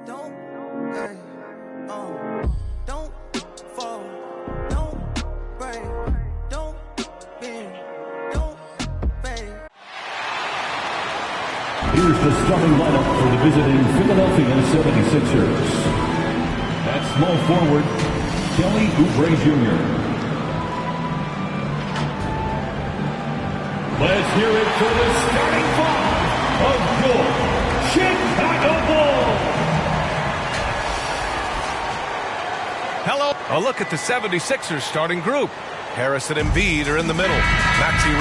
don't, hey, don't fall, don't break, don't bend, don't fade. Here's the starting lineup for the visiting Philadelphia 76ers. At small forward, Kelly Oubre Jr. Let's hear it for the starting five of your Chicago Bulls. Hello. A look at the 76ers starting group. Harris and Embiid are in the middle. Maxey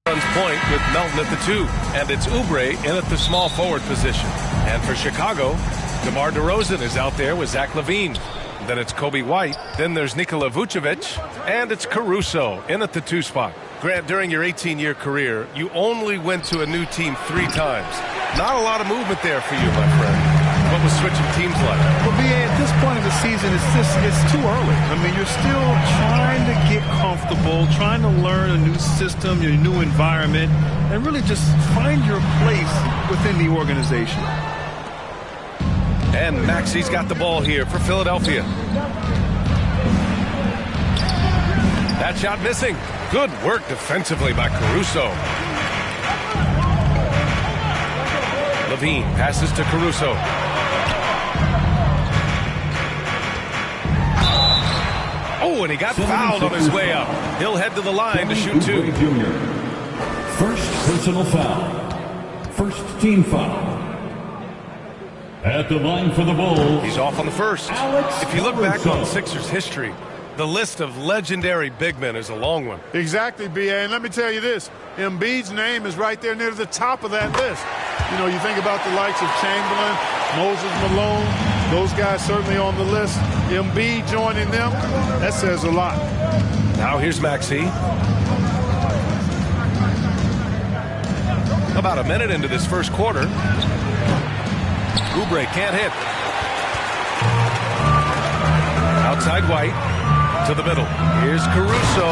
runs point with Melton at the 2, and it's Oubre in at the small forward position. And for Chicago, DeMar DeRozan is out there with Zach LaVine. Then it's Kobe White. Then there's Nikola Vucevic, and it's Caruso in at the 2 spot. Grant, during your 18-year career, you only went to a new team 3 times. Not a lot of movement there for you, my friend. What was switching teams like? Well, BA, at this point of the season, it's too early. I mean, you're still trying to get comfortable, trying to learn a new system, your new environment, and really just find your place within the organization. And Maxey's got the ball here for Philadelphia. That shot missing. Good work defensively by Caruso. LaVine passes to Caruso. Oh, and he got fouled on his way up. He'll head to the line to shoot 2. First personal foul. First team foul. At the line for the Bulls. He's off on the first. If you look back on Sixers history, the list of legendary big men is a long one. Exactly, B.A. And let me tell you this. Embiid's name is right there near the top of that list. You know, you think about the likes of Chamberlain, Moses Malone, those guys certainly on the list. Embiid joining them, that says a lot. Now here's Maxey. About a minute into this first quarter. Oubre can't hit. Outside White to the middle. Here's Caruso,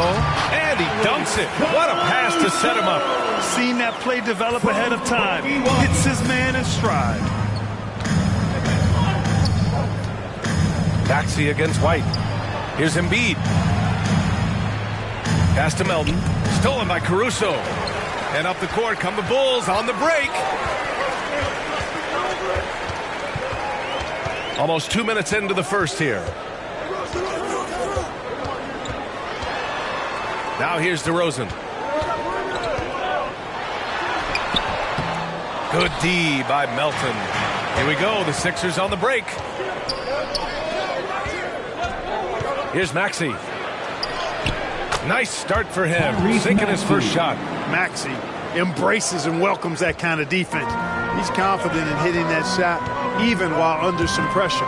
and he dunks it. What a pass to set him up. Seen that play develop ahead of time. Hits his man in stride. Maxey against White. Here's Embiid. Pass to Melton. Stolen by Caruso. And up the court come the Bulls on the break. Almost 2 minutes into the first here. Now here's DeRozan. Good D by Melton. Here we go, the Sixers on the break. Here's Maxey. Nice start for him, sinking his first shot. Maxey embraces and welcomes that kind of defense. He's confident in hitting that shot, even while under some pressure.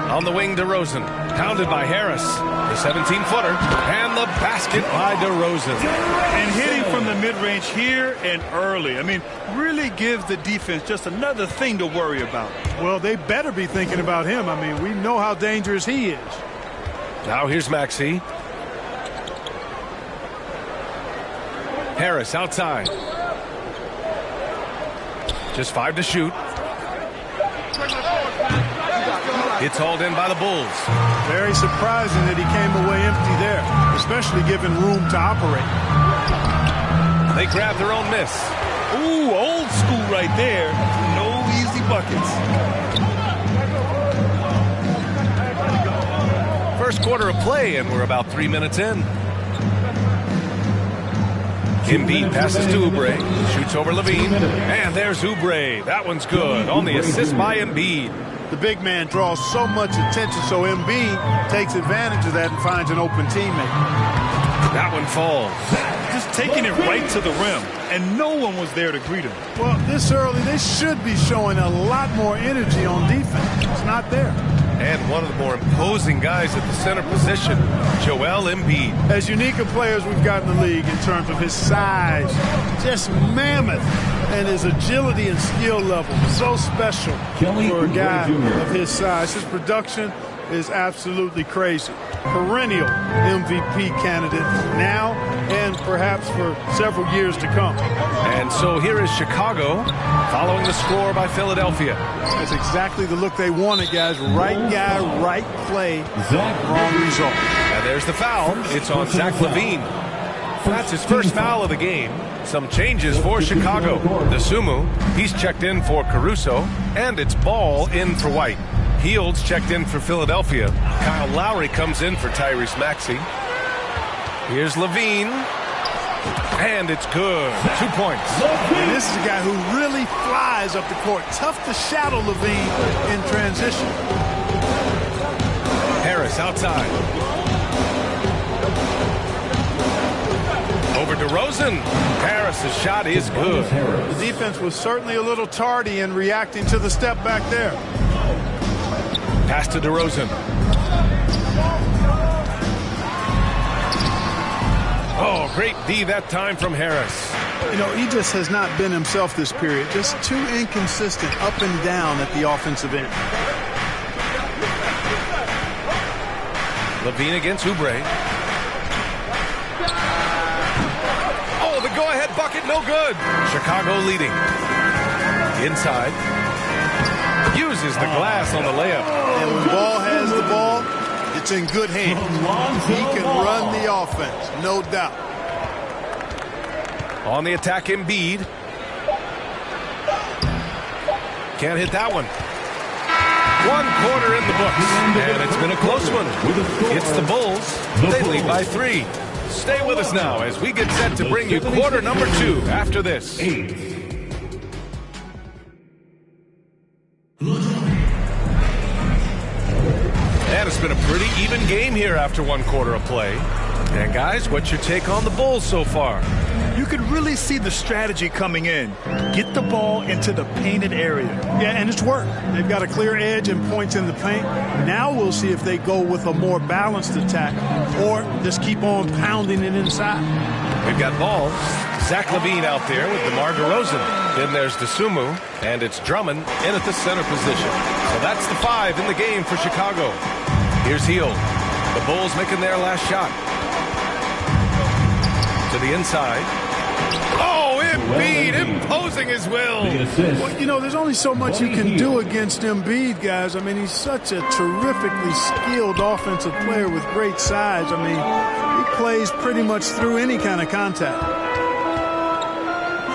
On the wing, DeRozan, pounded by Harris. The 17-footer, and the basket by DeRozan. And hitting from the mid-range here and early. I mean, really gives the defense just another thing to worry about. Well, they better be thinking about him. I mean, we know how dangerous he is. Now here's Maxey. Harris outside. Just 5 to shoot. It's hauled in by the Bulls. Very surprising that he came away empty there, especially given room to operate. They grab their own miss. Ooh, old school right there. No easy buckets. First quarter of play, and we're about 3 minutes in. Embiid passes to Oubre, shoots over LaVine, and there's Oubre. That one's good on the assist by Embiid. The big man draws so much attention, so Embiid takes advantage of that and finds an open teammate. That one falls. Just taking it right to the rim, and no one was there to greet him. Well, this early, they should be showing a lot more energy on defense. It's not there. And one of the more imposing guys at the center position, Joel Embiid. As unique a players we've got in the league in terms of his size, just mammoth, and his agility and skill level, so special for a guy of his size. His production is absolutely crazy. Perennial MVP candidate now and perhaps for several years to come. And so here is Chicago following the score by Philadelphia. That's exactly the look they wanted, guys. Right guy, right play, wrong result. And there's the foul. It's on Zach Lavine. That's his first foul of the game. Some changes for Chicago. Dosunmu, he's checked in for Caruso, and it's Ball in for White. Fields checked in for Philadelphia. Kyle Lowry comes in for Tyrese Maxey. Here's Lavine, and it's good. 2 points. And this is a guy who really flies up the court. Tough to shadow Lavine in transition. Harris outside. Over to Rosen. Harris's shot is good. The defense was certainly a little tardy in reacting to the step back there. Pass to DeRozan. Oh, great D that time from Harris. You know, he just has not been himself this period. Just too inconsistent up and down at the offensive end. Lavine against Oubre. Oh, the go-ahead bucket, no good. Chicago leading. Inside. Uses the glass on the layup. And when Ball has the ball, it's in good hands. He can run the offense, no doubt. On the attack, Embiid. Can't hit that one. 1 quarter in the books, and it's been a close one. It's the Bulls. They lead by 3. Stay with us now as we get set to bring you quarter number 2 after this. And it's been a pretty even game here after 1 quarter of play. And guys, what's your take on the Bulls so far? You can really see the strategy coming in. Get the ball into the painted area. Yeah, and it's worked. They've got a clear edge and points in the paint. Now we'll see if they go with a more balanced attack or just keep on pounding it inside. We've got Ball. Zach Lavine out there with DeMar DeRozan. Then there's Dosunmu, and it's Drummond in at the center position. So that's the 5 in the game for Chicago. Here's Hield. The Bulls making their last shot. To the inside. Oh, Embiid imposing his will. Well, you know, there's only so much you can do against Embiid, guys. I mean, he's such a terrifically skilled offensive player with great size. I mean, he plays pretty much through any kind of contact.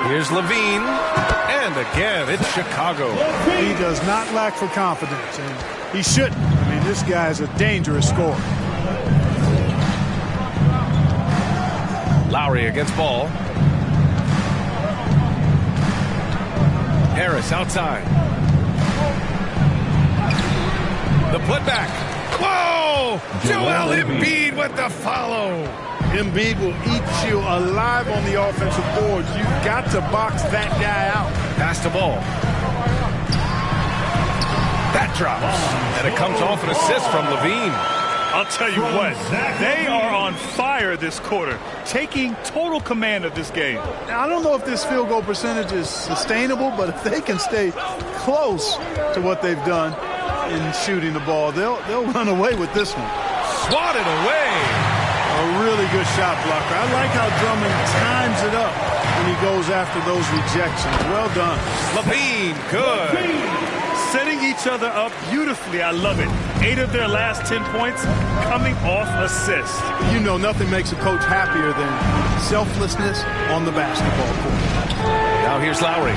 Here's Lavine. And again, it's Chicago. He does not lack for confidence, and he shouldn't. I mean, this guy is a dangerous scorer. Lowry against Ball. Harris outside. The putback. Whoa! Joel Embiid with the follow. Embiid will eat you alive on the offensive boards. You've got to box that guy out. Pass the ball. That drops. And it comes off an assist from Lavine. I'll tell you what, they are on fire this quarter, taking total command of this game. Now, I don't know if this field goal percentage is sustainable, but if they can stay close to what they've done in shooting the ball, they'll run away with this one. Swatted away. A really good shot blocker. I like how Drummond times it up when he goes after those rejections. Well done. Lavine, good. Setting each other up beautifully. I love it. 8 of their last 10 points coming off assists. You know, nothing makes a coach happier than selflessness on the basketball court. Now here's Lowry.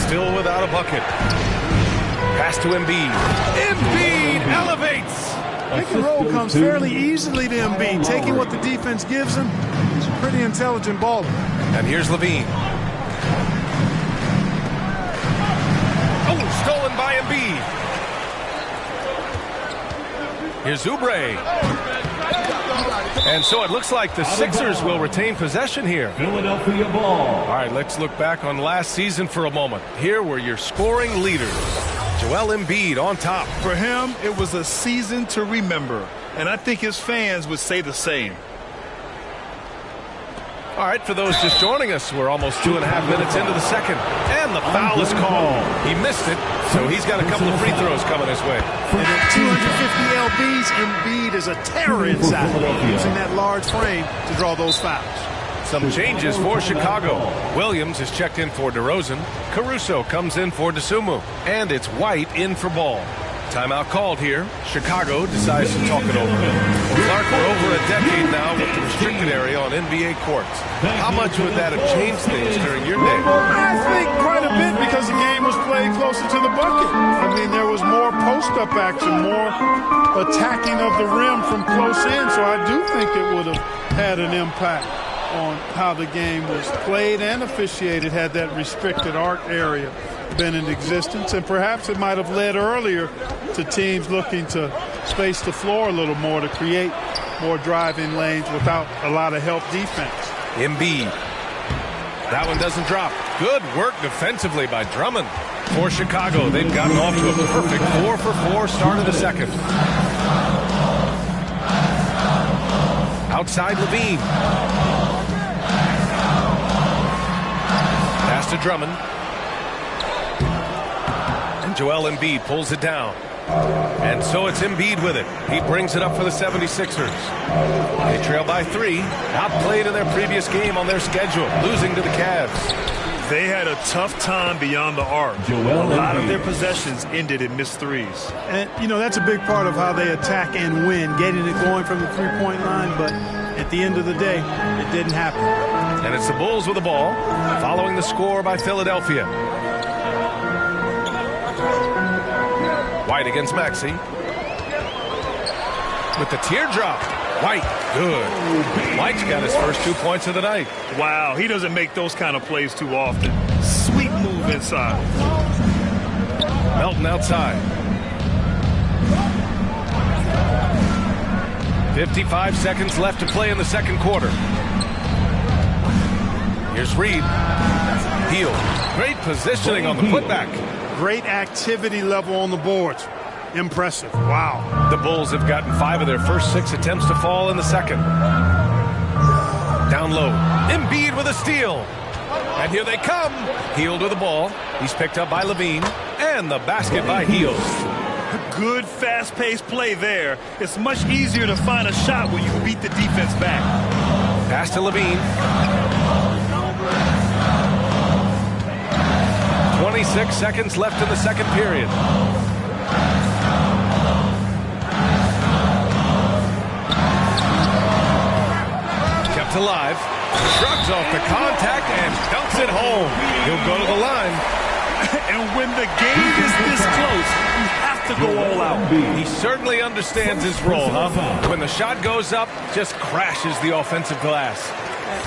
Still without a bucket. Pass to Embiid. Embiid elevates. Pick and roll comes fairly easily to Embiid. Taking what the defense gives him, he's a pretty intelligent baller. And here's Lavine. Oh, stolen by Embiid. Here's Oubre. And so it looks like the Sixers will retain possession here. Philadelphia ball. All right, let's look back on last season for a moment. Here were your scoring leaders. Joel Embiid on top. For him, it was a season to remember, and I think his fans would say the same. All right, for those just joining us, we're almost 2.5 minutes into the second. And the foul is called. He missed it, so he's got a couple of free throws coming his way. And at 250 lbs, Embiid is a terror inside, using that large frame to draw those fouls. Some changes for Chicago. Williams is checked in for DeRozan. Caruso comes in for DeSumo. And it's White in for Ball. Timeout called here. Chicago decides to talk it over. Well, Clark, we're over a decade now with the restricted area on NBA courts. How much would that have changed things during your day? I think quite a bit because the game was played closer to the bucket. I mean, there was more post-up action, more attacking of the rim from close in, so I do think it would have had an impact on how the game was played and officiated had that restricted arc area been in existence, and perhaps it might have led earlier to teams looking to space the floor a little more to create more driving lanes without a lot of help defense. Embiid. That one doesn't drop. Good work defensively by Drummond. For Chicago, they've gotten off to a perfect 4-for-4 start of the second. Outside Lavine. Pass to Drummond. Joel Embiid pulls it down. And so it's Embiid with it. He brings it up for the 76ers. They trail by 3. Outplayed in their previous game on their schedule, losing to the Cavs. They had a tough time beyond the arc. A lot of their possessions ended in missed threes. And, you know, that's a big part of how they attack and win, getting it going from the three-point line, but at the end of the day, it didn't happen. And it's the Bulls with the ball, following the score by Philadelphia. White against Maxey. With the teardrop. White, good. White's got his first 2 points of the night. Wow, he doesn't make those kind of plays too often. Sweet move inside. Melton outside. 55 seconds left to play in the second quarter. Here's Reed. Heel. Great positioning on the putback. Great activity level on the boards. Impressive. Wow. The Bulls have gotten 5 of their first 6 attempts to fall in the second. Down low. Embiid with a steal. And here they come. Hield with the ball. He's picked up by Lavine. And the basket by Hield. Good fast-paced play there. It's much easier to find a shot when you beat the defense back. Pass to Lavine. 26 seconds left in the second period. Kept alive. Shrugs off the contact and dunks it home. He'll go to the line. And when the game is this close, you have to go all out. He certainly understands his role, huh? When the shot goes up, just crashes the offensive glass.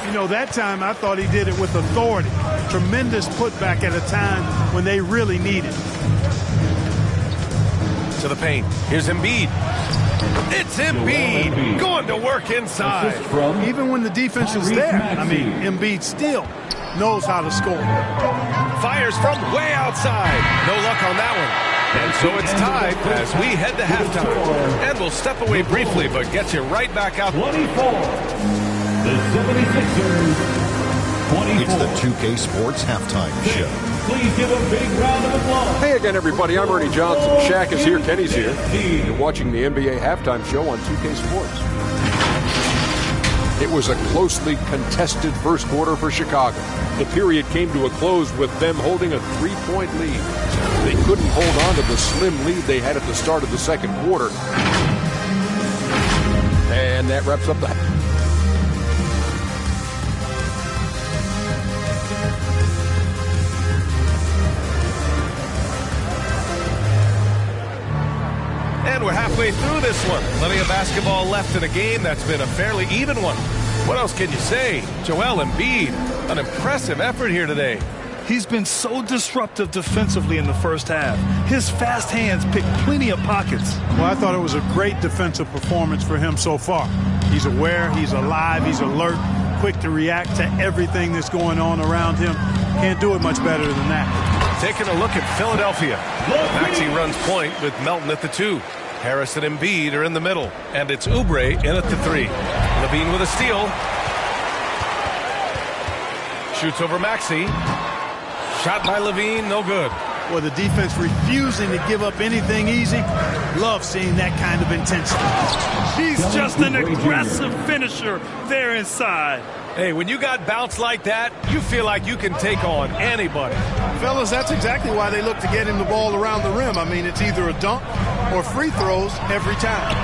You know, that time I thought he did it with authority. Tremendous putback at a time when they really need it. To the paint. Here's Embiid. It's Embiid going to work inside. Even when the defense is there, I mean, Embiid still knows how to score. Fires from way outside. No luck on that one. And so it's tied as we head to halftime. And we'll step away briefly, but get you right back out. 24. The 76ers. 24. It's the 2K Sports Halftime Show. Please give a big round of applause. Hey again, everybody. I'm Ernie Johnson. Shaq is here. Kenny's here. You're watching the NBA Halftime Show on 2K Sports. It was a closely contested first quarter for Chicago. The period came to a close with them holding a 3-point lead. They couldn't hold on to the slim lead they had at the start of the second quarter. And that wraps up the... And we're halfway through this one. Plenty of basketball left in a game that's been a fairly even one. What else can you say? Joel Embiid, an impressive effort here today. He's been so disruptive defensively in the first half. His fast hands picked plenty of pockets. Well, I thought it was a great defensive performance for him so far. He's aware, he's alive, he's alert, quick to react to everything that's going on around him. Can't do it much better than that. Taking a look at Philadelphia. Maxey runs point with Melton at the 2. Harris and Embiid are in the middle. And it's Oubre in at the 3. Lavine with a steal. Shoots over Maxey. Shot by Lavine, no good. Well, the defense refusing to give up anything easy. Love seeing that kind of intensity. He's just an aggressive finisher there inside. Hey, when you got bounce like that, you feel like you can take on anybody. Fellas, that's exactly why they look to get him the ball around the rim. I mean, it's either a dunk or free throws every time.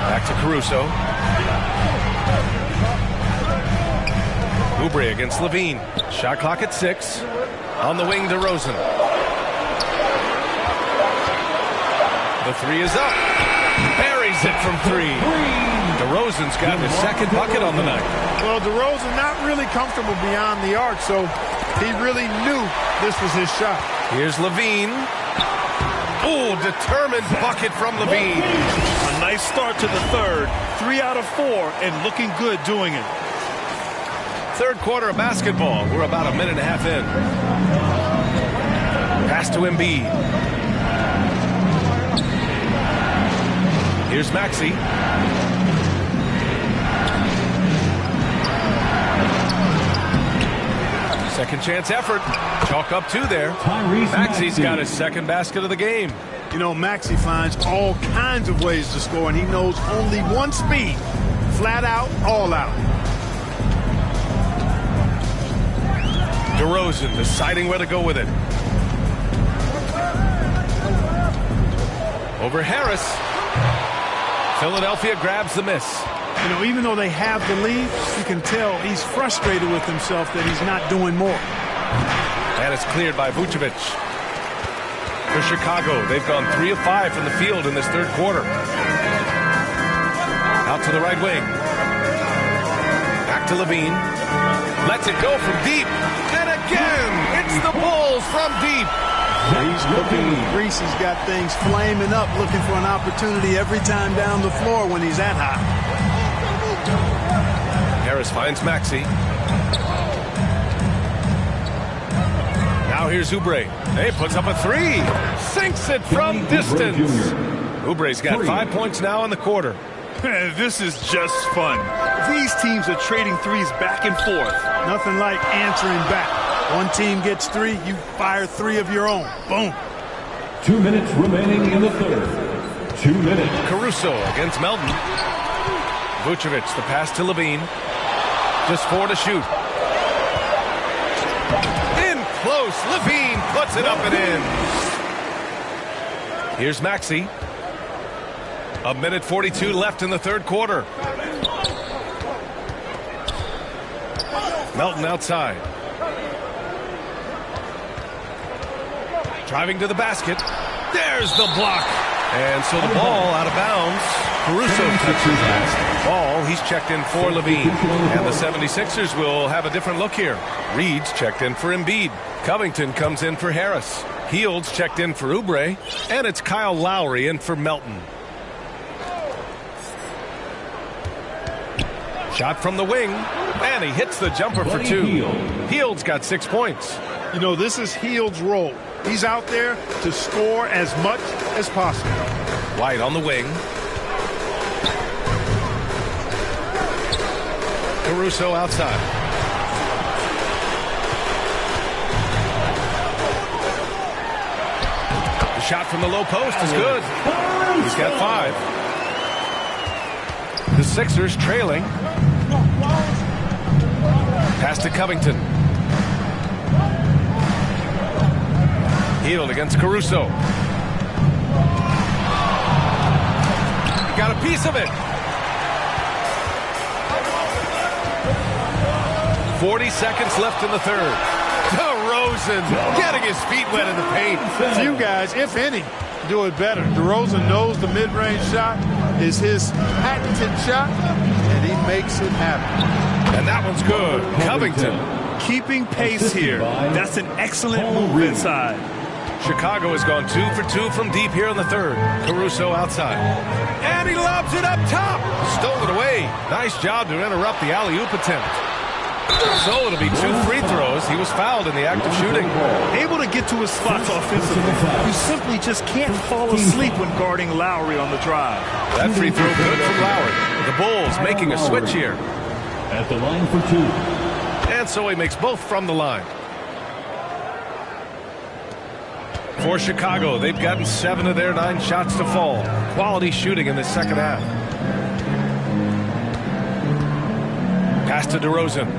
Back to Caruso. Oubre against Lavine. Shot clock at 6. On the wing, DeRozan. The 3 is up. Buries it from 3. DeRozan's got his second bucket on the night. Well, DeRozan not really comfortable beyond the arc, so he really knew this was his shot. Here's Lavine. Ooh, determined bucket from Lavine. A nice start to the third. 3 out of 4 and looking good doing it. Third quarter of basketball. We're about a minute and a half in. Pass to Embiid. Here's Maxey. Second chance effort. Chalk up 2 there. Maxey's got his second basket of the game. You know, Maxey finds all kinds of ways to score, and he knows only one speed. Flat out, all out. DeRozan deciding where to go with it. Over Harris. Philadelphia grabs the miss. You know, even though they have the lead, you can tell he's frustrated with himself that he's not doing more. And it's cleared by Vucevic. For Chicago, they've gone 3 of 5 from the field in this third quarter. Out to the right wing. Back to Lavine. Lets it go from deep. And again, it's the Bulls from deep. He's looking with Grease. He's got things flaming up, looking for an opportunity every time down the floor when he's that high. Harris finds Maxey. Now here's Oubre. He puts up a 3. Sinks it from distance. Oubre's got 5 points now in the quarter. This is just fun. These teams are trading threes back and forth. Nothing like answering back. One team gets 3, you fire 3 of your own. Boom. 2 minutes remaining in the third. 2 minutes. Caruso against Melton. Vucevic, the pass to Lavine. Just 4 to shoot. In close. Lavine puts it up and in. Here's Maxey. A minute 42 left in the third quarter. Melton outside. Driving to the basket. There's the block. And so the ball out of bounds. Caruso touches last ball. He's checked in for Lavine. And the 76ers will have a different look here. Reed's checked in for Embiid. Covington comes in for Harris. Hields checked in for Oubre. And it's Kyle Lowry in for Melton. Shot from the wing. And he hits the jumper for 2. Hield's got 6 points. You know, this is Hield's role. He's out there to score as much as possible. White on the wing. Caruso outside. The shot from the low post is good. He's got 5. The Sixers trailing. Pass to Covington. Hield against Caruso. He got a piece of it. 40 seconds left in the third. DeRozan getting his feet wet in the paint. Few guys, if any, do it better. DeRozan knows the mid-range shot is his patented shot, and he makes it happen. And that one's good. Covington. Keeping pace here. That's an excellent move inside. Chicago has gone 2 for 2 from deep here in the third. Caruso outside. And he lobs it up top. Stole it away. Nice job to interrupt the alley-oop attempt. So it'll be 2 free throws. He was fouled in the act of shooting. Able to get to his spots offensively. You simply just can't fall asleep when guarding Lowry on the drive. That free throw good from Lowry. The Bulls making a switch here. At the line for 2. And so he makes both from the line. For Chicago, they've gotten 7 of their 9 shots to fall. Quality shooting in the second half. Pass to DeRozan.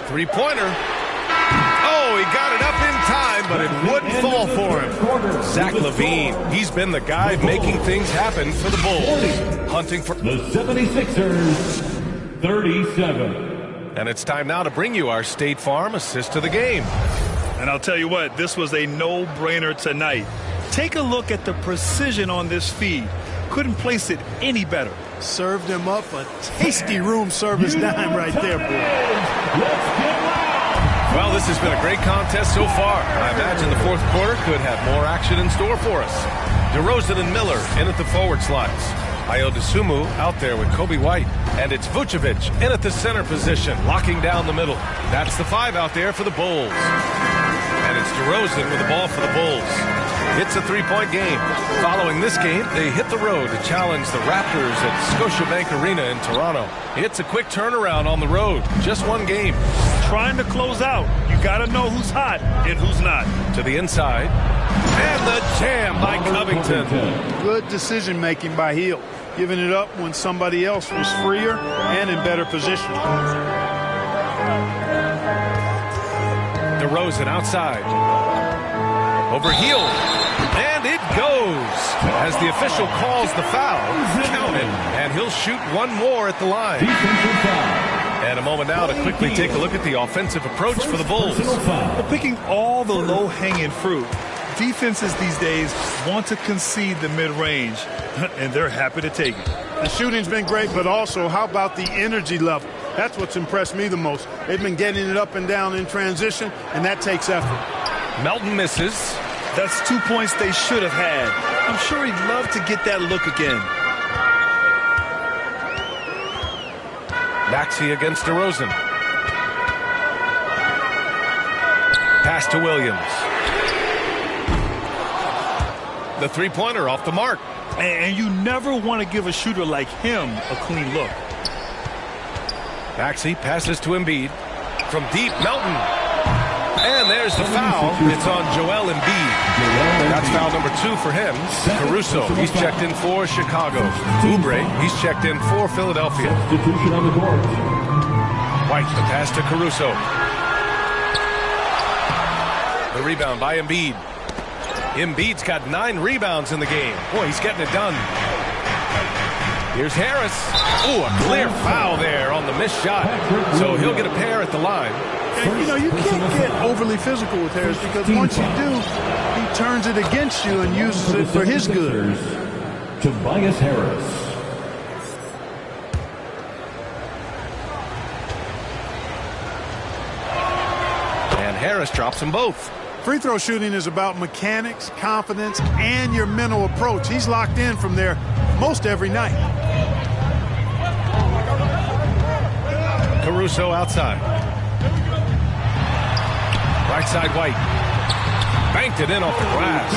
Three-pointer. Oh, he got it up in time, but it wouldn't fall for him. Zach Lavine, he's been the guy making things happen for the Bulls. Hunting for the 76ers, 37. And it's time now to bring you our State Farm assist of the game. And I'll tell you what, this was a no-brainer tonight. Take a look at the precision on this feed. Couldn't place it any better. Served him up a tasty room service dime right there, boy. Well, this has been a great contest so far. I imagine the fourth quarter could have more action in store for us. DeRozan and Miller in at the forward slots. Ayo out there with Kobe White. And it's Vucevic in at the center position, locking down the middle. That's the 5 out there for the Bulls. And it's DeRozan with the ball for the Bulls. It's a 3-point game. Following this game, they hit the road to challenge the Raptors at Scotiabank Arena in Toronto. It's a quick turnaround on the road. Just one game. Trying to close out. You got to know who's hot and who's not. To the inside. And the jam by Covington. Good decision-making by Hield. Giving it up when somebody else was freer and in better position. DeRozan outside. Over Hield. And it goes. As the official calls the foul, count it. And he'll shoot one more at the line. And a moment now to quickly take a look at the offensive approach for the Bulls. They're picking all the low-hanging fruit. Defenses these days want to concede the mid-range, and they're happy to take it. The shooting's been great, but also how about the energy level? That's what's impressed me the most. They've been getting it up and down in transition, and that takes effort. Melton misses. That's 2 points they should have had. I'm sure he'd love to get that look again. Maxey against DeRozan. Pass to Williams. The three-pointer off the mark. And you never want to give a shooter like him a clean look. Maxey passes to Embiid. From deep, Melton. And there's the foul. It's on Joel Embiid. That's foul number 2 for him. Caruso, he's checked in for Chicago. Oubre, he's checked in for Philadelphia. Substitution on the court. White, the pass to Caruso. The rebound by Embiid. Embiid's got 9 rebounds in the game. Boy, he's getting it done. Here's Harris. Ooh, a clear foul there on the missed shot. So he'll get a pair at the line. And, you know, you can't get overly physical with Harris because once you do, he turns it against you and uses it for his good. Tobias Harris. And Harris drops them both. Free throw shooting is about mechanics, confidence, and your mental approach. He's locked in from there most every night. Caruso outside. Right side, White. Banked it in off the glass.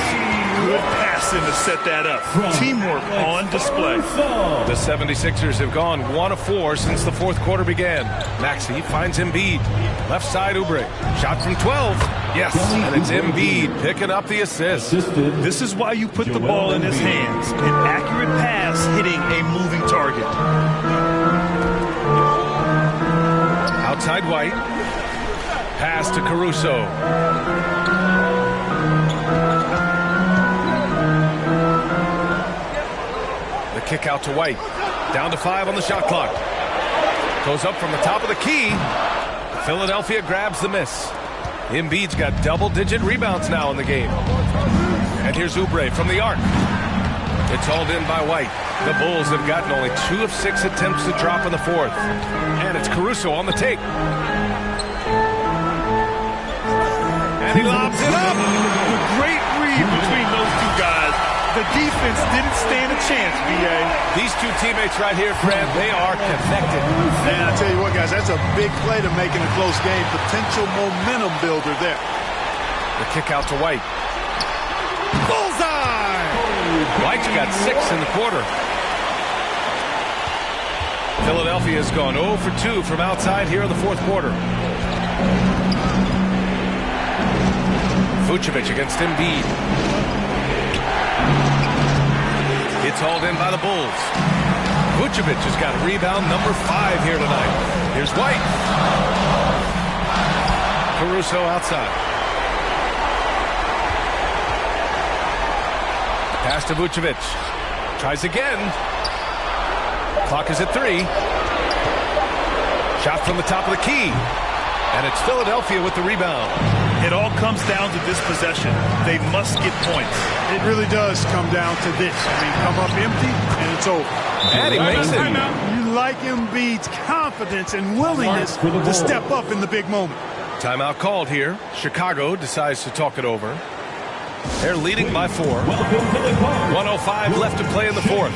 Good passing to set that up. Teamwork on display. The 76ers have gone 1 of 4 since the fourth quarter began. Maxey finds Embiid. Left side, Oubre. Shot from 12. Yes, and it's Embiid picking up the assist. This is why you put the ball in his hands. An accurate pass hitting a moving target. Outside White. Pass to Caruso. The kick out to White. Down to 5 on the shot clock. Goes up from the top of the key. Philadelphia grabs the miss. Embiid's got double-digit rebounds now in the game. And here's Oubre from the arc. It's hauled in by White. The Bulls have gotten only 2 of 6 attempts to drop in the fourth. And it's Caruso on the take. And he lobs it up. A great read between those two guys. The defense didn't stand a chance, B.A. These two teammates right here, Fred, they are connected. And I tell you what, guys, that's a big play to make in a close game. Potential momentum builder there. The kick out to White. Bullseye! White's got 6 in the quarter. Philadelphia has gone 0 for 2 from outside here in the fourth quarter. Vucevic against Embiid. It's hauled in by the Bulls. Vucevic has got rebound number 5 here tonight. Here's White. Caruso outside. Pass to Vucevic. Tries again. Clock is at 3. Shot from the top of the key. And it's Philadelphia with the rebound. It all comes down to this possession. They must get points. It really does come down to this. I mean, come up empty, and it's over. And he makes it. You like Embiid's confidence and willingness to step up in the big moment. Timeout called here. Chicago decides to talk it over. They're leading by 4. 1:05 left to play in the fourth.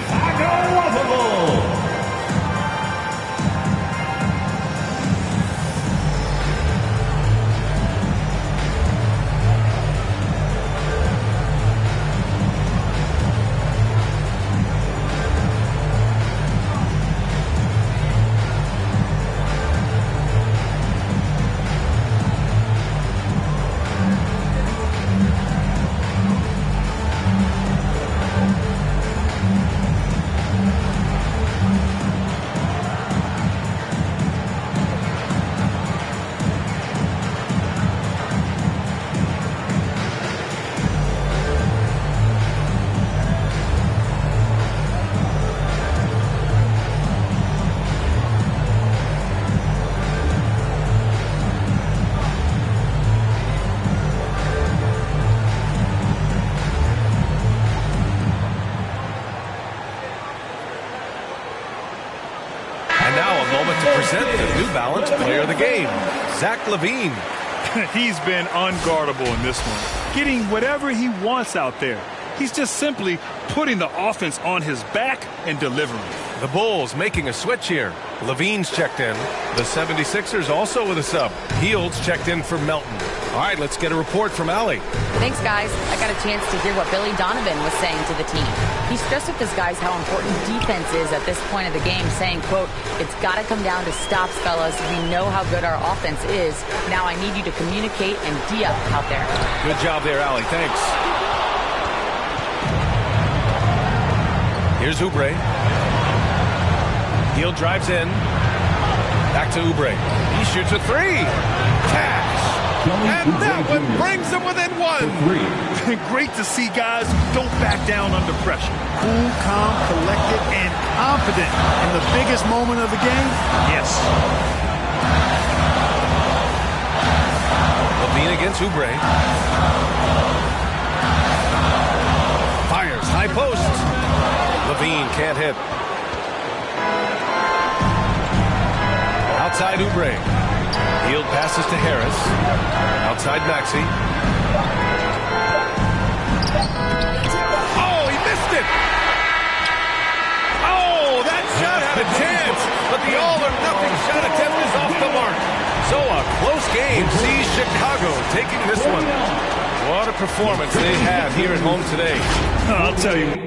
Lavine. He's been unguardable in this one, getting whatever he wants out there. He's just simply putting the offense on his back and delivering. The Bulls making a switch here. Lavine's checked in. The 76ers also with a sub. Heald's checked in for Melton. All right, let's get a report from Allie. Thanks, guys. I got a chance to hear what Billy Donovan was saying to the team. He stressed with his guys how important defense is at this point of the game, saying, quote, "It's got to come down to stops, fellas. We know how good our offense is. Now I need you to communicate and D-up out there." Good job there, Allie. Thanks. Here's Oubre. Hield drives in. Back to Oubre. He shoots a 3. Cash. And that one brings them within 1. Great to see guys who don't back down under pressure. Cool, calm, collected, and confident in the biggest moment of the game. Yes. Lavine against Oubre. Fires high post. Lavine can't hit. Outside Oubre. Hield passes to Harris. Outside Maxey. Oh, he missed it! Oh, that shot had a chance, but the all-or-nothing shot attempt is off the mark. So a close game sees Chicago taking this one. What a performance they had here at home today. I'll tell you.